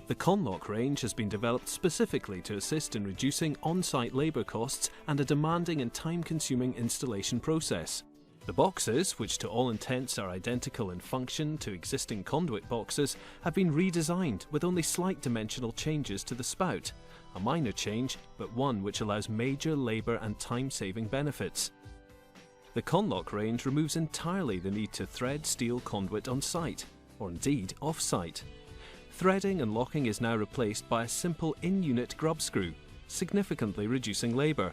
The Conlok range has been developed specifically to assist in reducing on-site labour costs and a demanding and time-consuming installation process. The boxes, which to all intents are identical in function to existing conduit boxes, have been redesigned with only slight dimensional changes to the spout, a minor change, but one which allows major labour and time-saving benefits. The Conlok range removes entirely the need to thread steel conduit on site, or indeed off-site. Threading and locking is now replaced by a simple in-unit grub screw, significantly reducing labour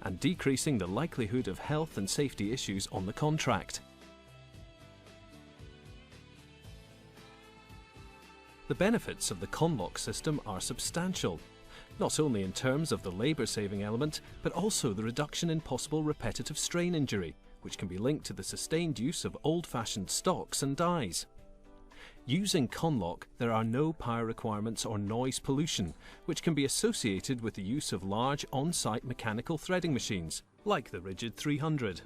and decreasing the likelihood of health and safety issues on the contract. The benefits of the Conlok system are substantial, not only in terms of the labour-saving element, but also the reduction in possible repetitive strain injury, which can be linked to the sustained use of old-fashioned stocks and dies. Using Conlok, there are no power requirements or noise pollution, which can be associated with the use of large on-site mechanical threading machines, like the Rigid 300.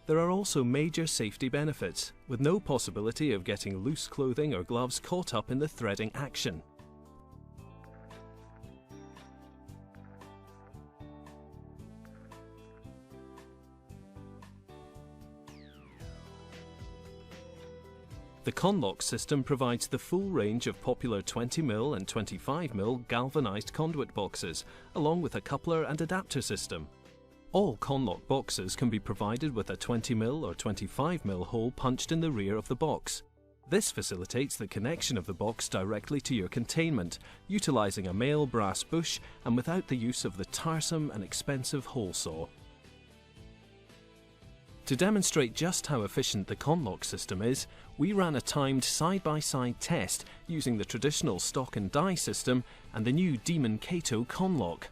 There are also major safety benefits, with no possibility of getting loose clothing or gloves caught up in the threading action. The Conlok system provides the full range of popular 20mm and 25mm galvanized conduit boxes, along with a coupler and adapter system. All Conlok boxes can be provided with a 20mm or 25mm hole punched in the rear of the box. This facilitates the connection of the box directly to your containment, utilizing a male brass bush and without the use of the tiresome and expensive hole saw. To demonstrate just how efficient the Conlok system is, we ran a timed side-by-side test using the traditional stock and die system and the new Demon Kato Conlok.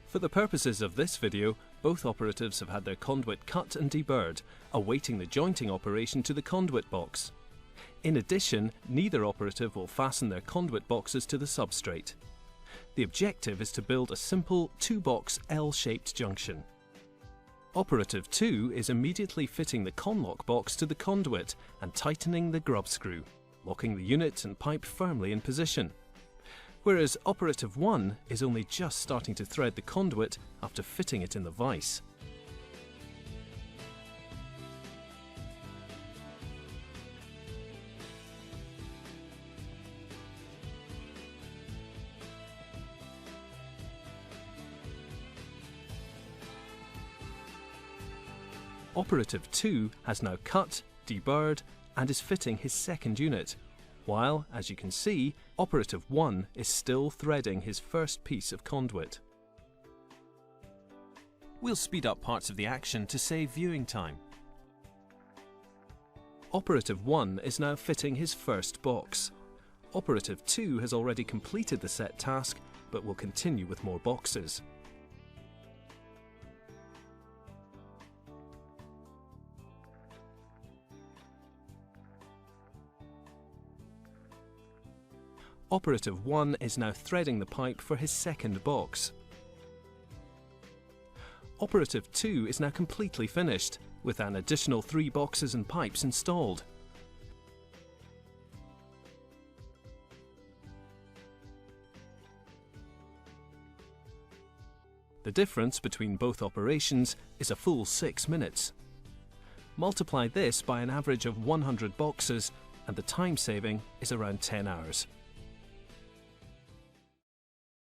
For the purposes of this video, both operatives have had their conduit cut and deburred, awaiting the jointing operation to the conduit box. In addition, neither operative will fasten their conduit boxes to the substrate. The objective is to build a simple two-box L-shaped junction. Operative 2 is immediately fitting the Conlok box to the conduit and tightening the grub screw, locking the unit and pipe firmly in position. Whereas Operative 1 is only just starting to thread the conduit after fitting it in the vise. Operative 2 has now cut, deburred, and is fitting his second unit, while, as you can see, Operative 1 is still threading his first piece of conduit. We'll speed up parts of the action to save viewing time. Operative 1 is now fitting his first box. Operative 2 has already completed the set task, but will continue with more boxes. Operative 1 is now threading the pipe for his second box. Operative 2 is now completely finished, with an additional 3 boxes and pipes installed. The difference between both operations is a full 6 minutes. Multiply this by an average of 100 boxes and the time saving is around 10 hours.